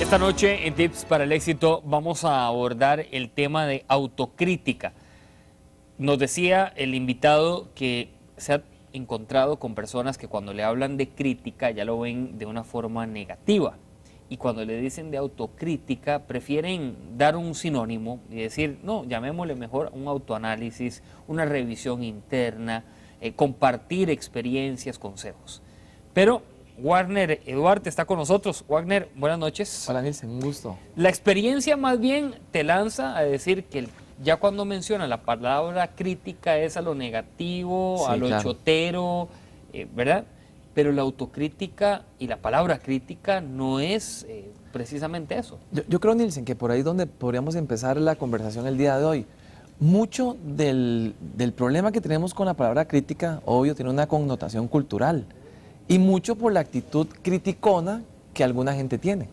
Esta noche en Tips para el Éxito vamos a abordar el tema de autocrítica. Nos decía el invitado que se ha encontrado con personas que cuando le hablan de crítica ya lo ven de una forma negativa. Y cuando le dicen de autocrítica prefieren dar un sinónimo y decir, no, llamémosle mejor un autoanálisis, una revisión interna, compartir experiencias, consejos. Pero Wagner Eduarte está con nosotros. Wagner, buenas noches. Hola Nilsen, un gusto. La experiencia más bien te lanza a decir que ya cuando menciona la palabra crítica es a lo negativo, Sí, a lo claro. chotero, ¿verdad? Pero la autocrítica y la palabra crítica no es precisamente eso. Yo creo, Nilsen, que por ahí es donde podríamos empezar la conversación el día de hoy. Mucho del problema que tenemos con la palabra crítica, obvio, tiene una connotación cultural. Y mucho por la actitud criticona que alguna gente tiene.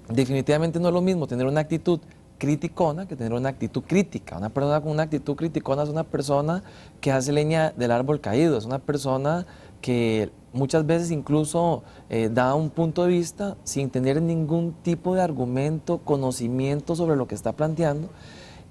Definitivamente no es lo mismo tener una actitud criticona que tener una actitud crítica. Una persona con una actitud criticona es una persona que hace leña del árbol caído, es una persona que muchas veces incluso da un punto de vista sin tener ningún tipo de argumento, conocimiento sobre lo que está planteando.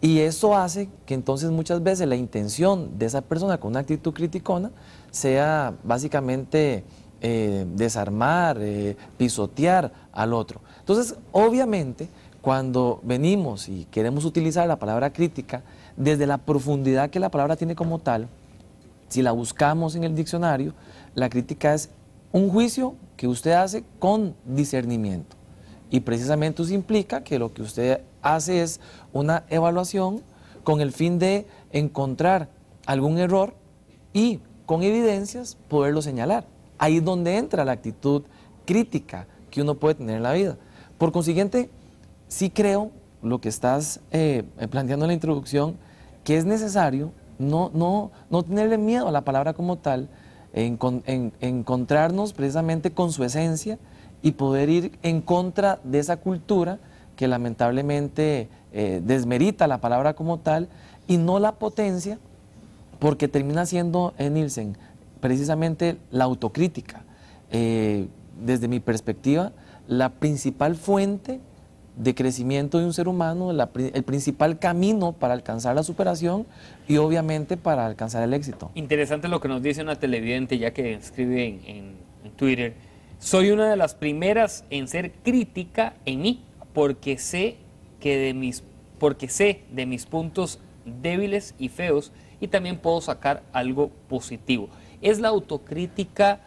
Y eso hace que entonces muchas veces la intención de esa persona con una actitud criticona sea básicamente desarmar, pisotear al otro. Entonces, obviamente, cuando venimos y queremos utilizar la palabra crítica, desde la profundidad que la palabra tiene como tal, si la buscamos en el diccionario, la crítica es un juicio que usted hace con discernimiento. Y precisamente eso implica que lo que usted hace es una evaluación con el fin de encontrar algún error y con evidencias poderlo señalar. Ahí es donde entra la actitud crítica que uno puede tener en la vida. Por consiguiente, sí creo lo que estás planteando en la introducción, que es necesario no tenerle miedo a la palabra como tal, encontrarnos precisamente con su esencia y poder ir en contra de esa cultura que lamentablemente desmerita la palabra como tal y no la potencia, porque termina siendo, Nilsen, precisamente la autocrítica. Desde mi perspectiva, la principal fuente de crecimiento de un ser humano, el principal camino para alcanzar la superación y obviamente para alcanzar el éxito. Interesante lo que nos dice una televidente, ya que escribe en Twitter. Soy una de las primeras en ser crítica en mí, porque sé de mis puntos débiles y feos y también puedo sacar algo positivo. ¿Es la autocrítica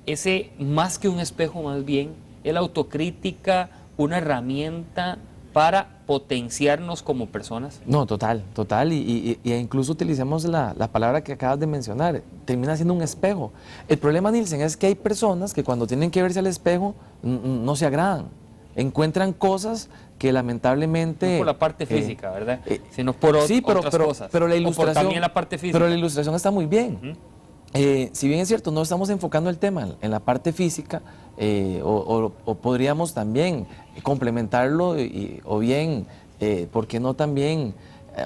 ese más que un espejo más bien? ¿Es la autocrítica una herramienta para potenciarnos como personas? No, total. Y incluso utilicemos la palabra que acabas de mencionar, termina siendo un espejo. El problema, Nilsen, es que hay personas que cuando tienen que verse al espejo no se agradan, encuentran cosas que lamentablemente... No por la parte física, ¿verdad? Sino por otras cosas. Pero la o ilustración, por también la parte física. Pero la ilustración está muy bien. Si bien es cierto, no estamos enfocando el tema en la parte física, o podríamos también complementarlo o bien, ¿por qué no también,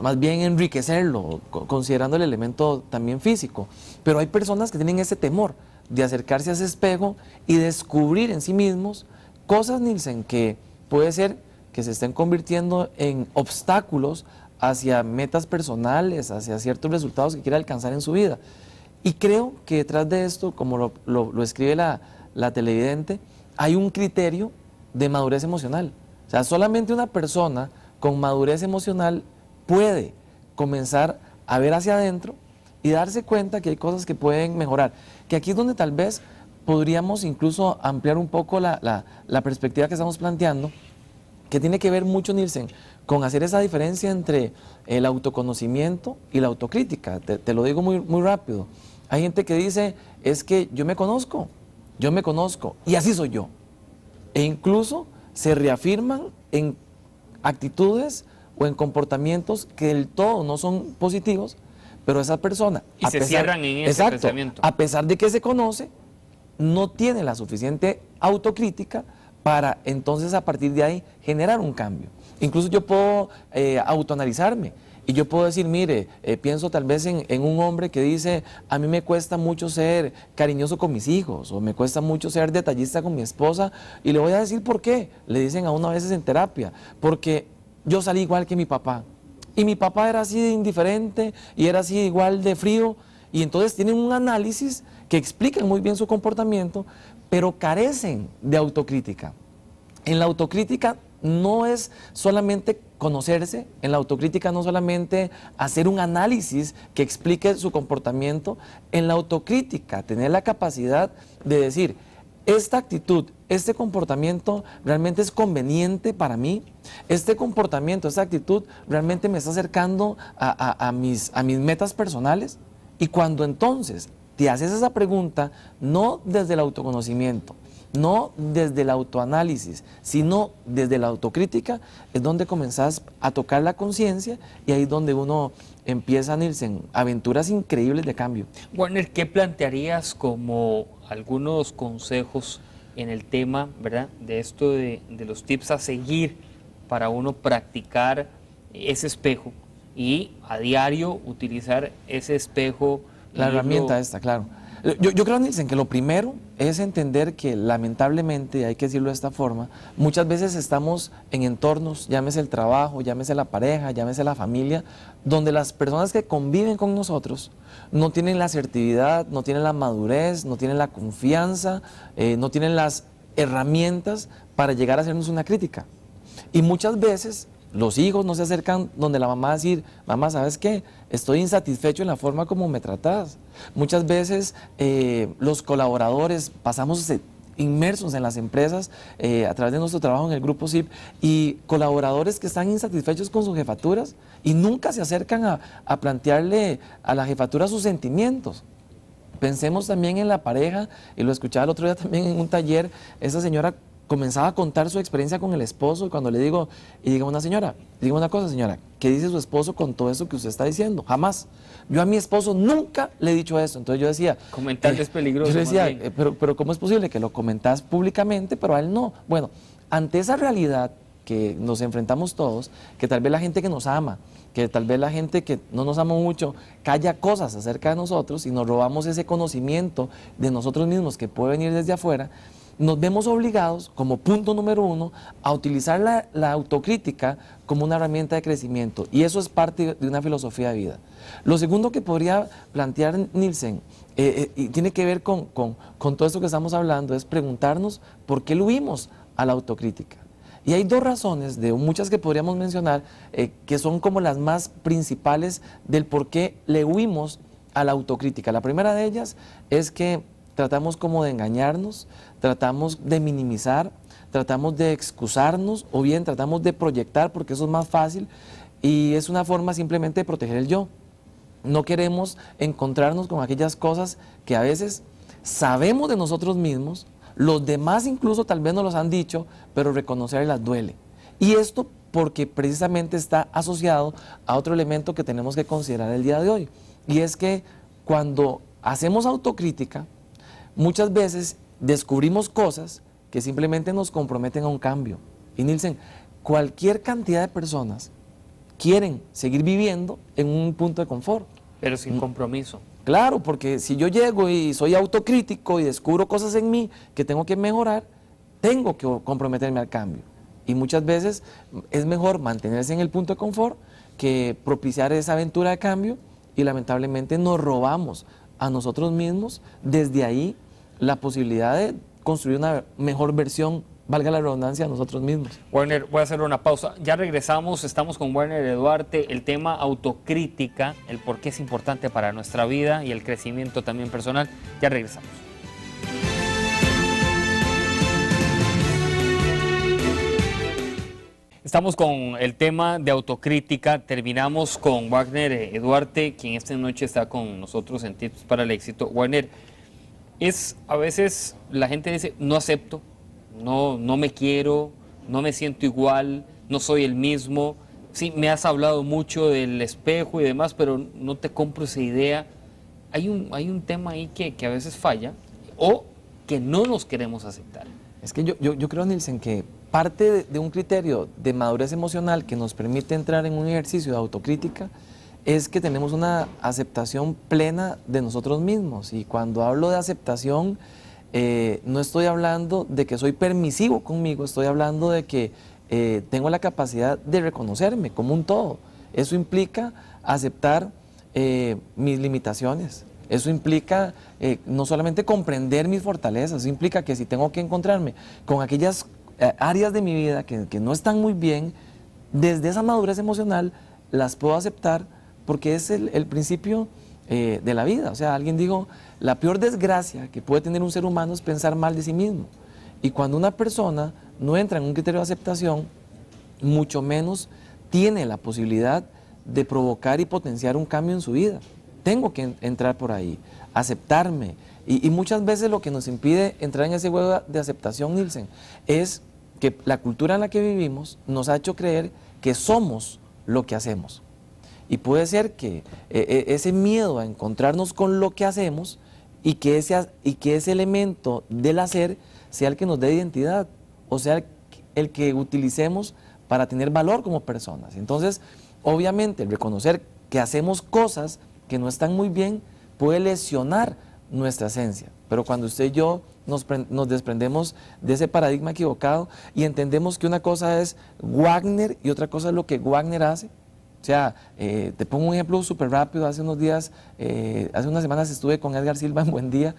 más bien enriquecerlo, considerando el elemento también físico? Pero hay personas que tienen ese temor de acercarse a ese espejo y descubrir en sí mismos cosas, Nilsen, que puede ser que se estén convirtiendo en obstáculos hacia metas personales, hacia ciertos resultados que quiera alcanzar en su vida. Y creo que detrás de esto, como lo escribe la televidente, hay un criterio de madurez emocional. O sea, solamente una persona con madurez emocional puede comenzar a ver hacia adentro y darse cuenta que hay cosas que pueden mejorar. Que aquí es donde tal vez podríamos incluso ampliar un poco la perspectiva que estamos planteando, que tiene que ver mucho, Nilsen, con hacer esa diferencia entre el autoconocimiento y la autocrítica. Te lo digo muy rápido. Hay gente que dice, es que yo me conozco y así soy yo. E incluso se reafirman en actitudes o en comportamientos que del todo no son positivos, pero esa persona... Y se cierran en ese pensamiento. A pesar de que se conoce, no tiene la suficiente autocrítica para entonces a partir de ahí generar un cambio. Incluso yo puedo autoanalizarme Y yo puedo decir, mire, pienso tal vez en un hombre que dice, a mí me cuesta mucho ser cariñoso con mis hijos, o me cuesta mucho ser detallista con mi esposa, y le voy a decir por qué. Le dicen a uno a veces en terapia, porque yo salí igual que mi papá, y mi papá era así de indiferente, y era así igual de frío, y entonces tienen un análisis que explica muy bien su comportamiento, pero carecen de autocrítica. En la autocrítica no es solamente conocerse, en la autocrítica no solamente hacer un análisis que explique su comportamiento, en la autocrítica tener la capacidad de decir, esta actitud, este comportamiento realmente es conveniente para mí, este comportamiento, esta actitud realmente me está acercando a mis metas personales. Y cuando entonces te haces esa pregunta, no desde el autoconocimiento, no desde el autoanálisis, sino desde la autocrítica, es donde comenzás a tocar la conciencia y ahí es donde uno empieza, Nielsen, aventuras increíbles de cambio. Werner, ¿qué plantearías como algunos consejos en el tema, ¿verdad?, de esto de los tips a seguir para uno practicar ese espejo y a diario utilizar ese espejo? La herramienta esta, claro. Yo creo, Nielsen, que lo primero es entender que lamentablemente, hay que decirlo de esta forma, muchas veces estamos en entornos, llámese el trabajo, llámese la pareja, llámese la familia, donde las personas que conviven con nosotros no tienen la asertividad, no tienen la madurez, no tienen la confianza, no tienen las herramientas para llegar a hacernos una crítica. Y muchas veces los hijos no se acercan donde la mamá va a decir, mamá, ¿sabes qué? Estoy insatisfecho en la forma como me tratas. Muchas veces los colaboradores pasamos inmersos en las empresas a través de nuestro trabajo en el Grupo SIP y colaboradores que están insatisfechos con sus jefaturas y nunca se acercan a plantearle a la jefatura sus sentimientos. Pensemos también en la pareja, y lo escuchaba el otro día también en un taller, esa señora comenzaba a contar su experiencia con el esposo y cuando le digo, y diga una señora, diga una cosa señora, ¿qué dice su esposo con todo eso que usted está diciendo? Jamás. Yo a mi esposo nunca le he dicho eso. Entonces yo decía, comentar es peligroso. Yo le decía, pero ¿cómo es posible que lo comentás públicamente, pero a él no? Bueno, ante esa realidad que nos enfrentamos todos, que tal vez la gente que nos ama, que tal vez la gente que no nos ama mucho, calla cosas acerca de nosotros y nos robamos ese conocimiento de nosotros mismos que puede venir desde afuera, nos vemos obligados, como punto número uno, a utilizar la autocrítica como una herramienta de crecimiento. Y eso es parte de una filosofía de vida. Lo segundo que podría plantear Nielsen, y tiene que ver con todo esto que estamos hablando, es preguntarnos por qué le huimos a la autocrítica. Y hay dos razones, de muchas que podríamos mencionar, que son como las más principales del por qué le huimos a la autocrítica. La primera de ellas es que tratamos como de engañarnos, tratamos de minimizar, tratamos de excusarnos o bien tratamos de proyectar porque eso es más fácil y es una forma simplemente de proteger el yo. No queremos encontrarnos con aquellas cosas que a veces sabemos de nosotros mismos, los demás incluso tal vez nos los han dicho, pero reconocerlas duele. Y esto porque precisamente está asociado a otro elemento que tenemos que considerar el día de hoy. Y es que cuando hacemos autocrítica, muchas veces descubrimos cosas que simplemente nos comprometen a un cambio. Y Nielsen, cualquier cantidad de personas quieren seguir viviendo en un punto de confort. Pero sin compromiso. Claro, porque si yo llego y soy autocrítico y descubro cosas en mí que tengo que mejorar, tengo que comprometerme al cambio. Y muchas veces es mejor mantenerse en el punto de confort que propiciar esa aventura de cambio y lamentablemente nos robamos a nosotros mismos desde ahí la posibilidad de construir una mejor versión, valga la redundancia, a nosotros mismos. Werner, voy a hacer una pausa. Ya regresamos, estamos con Werner Duarte, el tema autocrítica, el por qué es importante para nuestra vida y el crecimiento también personal. Ya regresamos. Estamos con el tema de autocrítica, terminamos con Werner Duarte, quien esta noche está con nosotros en Tips para el Éxito. Werner, a veces la gente dice, no acepto, no me quiero, no me siento igual, no soy el mismo. Sí, me has hablado mucho del espejo y demás, pero no te compro esa idea. Hay un tema ahí que a veces falla o que no nos queremos aceptar. Es que yo creo, Nielsen, que parte de un criterio de madurez emocional que nos permite entrar en un ejercicio de autocrítica es que tenemos una aceptación plena de nosotros mismos. Y cuando hablo de aceptación, no estoy hablando de que soy permisivo conmigo, estoy hablando de que tengo la capacidad de reconocerme como un todo. Eso implica aceptar mis limitaciones. Eso implica no solamente comprender mis fortalezas, eso implica que si tengo que encontrarme con aquellas áreas de mi vida que no están muy bien, desde esa madurez emocional las puedo aceptar porque es el principio de la vida. O sea, alguien dijo, la peor desgracia que puede tener un ser humano es pensar mal de sí mismo. Y cuando una persona no entra en un criterio de aceptación, mucho menos tiene la posibilidad de provocar y potenciar un cambio en su vida. Tengo que entrar por ahí, aceptarme. Y muchas veces lo que nos impide entrar en ese juego de aceptación, Nilsen, es que la cultura en la que vivimos nos ha hecho creer que somos lo que hacemos. Y puede ser que ese miedo a encontrarnos con lo que hacemos y que ese elemento del hacer sea el que nos dé identidad, o sea, el que utilicemos para tener valor como personas. Entonces, obviamente, el reconocer que hacemos cosas que no están muy bien puede lesionar nuestra esencia. Pero cuando usted y yo nos desprendemos de ese paradigma equivocado y entendemos que una cosa es Wagner y otra cosa es lo que Wagner hace. O sea, te pongo un ejemplo súper rápido. Hace unos días, hace unas semanas estuve con Edgar Silva en Buen Día.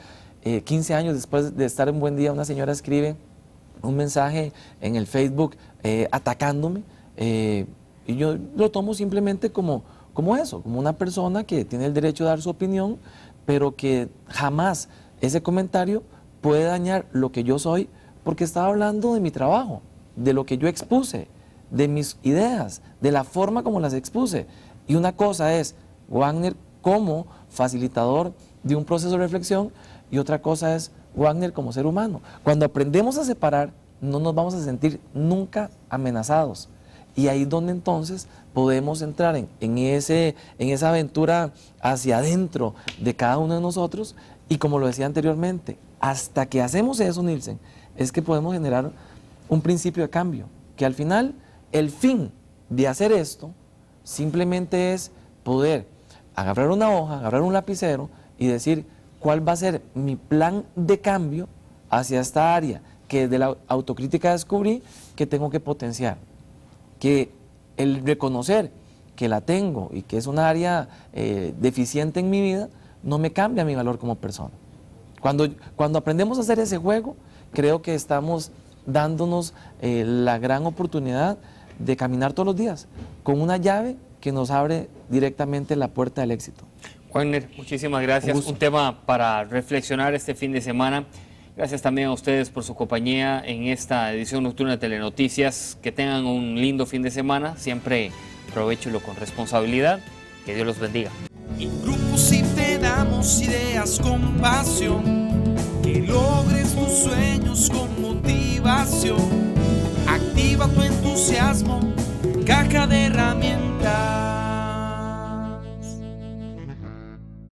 15 años después de estar en Buen Día, una señora escribe un mensaje en el Facebook atacándome. Y yo lo tomo simplemente como eso, como una persona que tiene el derecho de dar su opinión, pero que jamás ese comentario puede dañar lo que yo soy, porque estaba hablando de mi trabajo, de lo que yo expuse, de mis ideas, de la forma como las expuse. Y una cosa es Wagner como facilitador de un proceso de reflexión y otra cosa es Wagner como ser humano. Cuando aprendemos a separar, no nos vamos a sentir nunca amenazados. Y ahí es donde entonces podemos entrar en esa aventura hacia adentro de cada uno de nosotros. Y como lo decía anteriormente, hasta que hacemos eso, Nilsen, es que podemos generar un principio de cambio. Que al final, el fin de hacer esto simplemente es poder agarrar una hoja, agarrar un lapicero y decir cuál va a ser mi plan de cambio hacia esta área que desde la autocrítica descubrí que tengo que potenciar. Que el reconocer que la tengo y que es un área deficiente en mi vida, no me cambia mi valor como persona. Cuando aprendemos a hacer ese juego, creo que estamos dándonos la gran oportunidad de caminar todos los días con una llave que nos abre directamente la puerta del éxito. Wagner, muchísimas gracias. Un tema para reflexionar este fin de semana. Gracias también a ustedes por su compañía en esta edición nocturna de Telenoticias. Que tengan un lindo fin de semana. Siempre aprovéchelo con responsabilidad. Que Dios los bendiga. En grupo si te damos ideas con pasión, que logres tus sueños con motivación. Activa tu entusiasmo, caja de herramientas.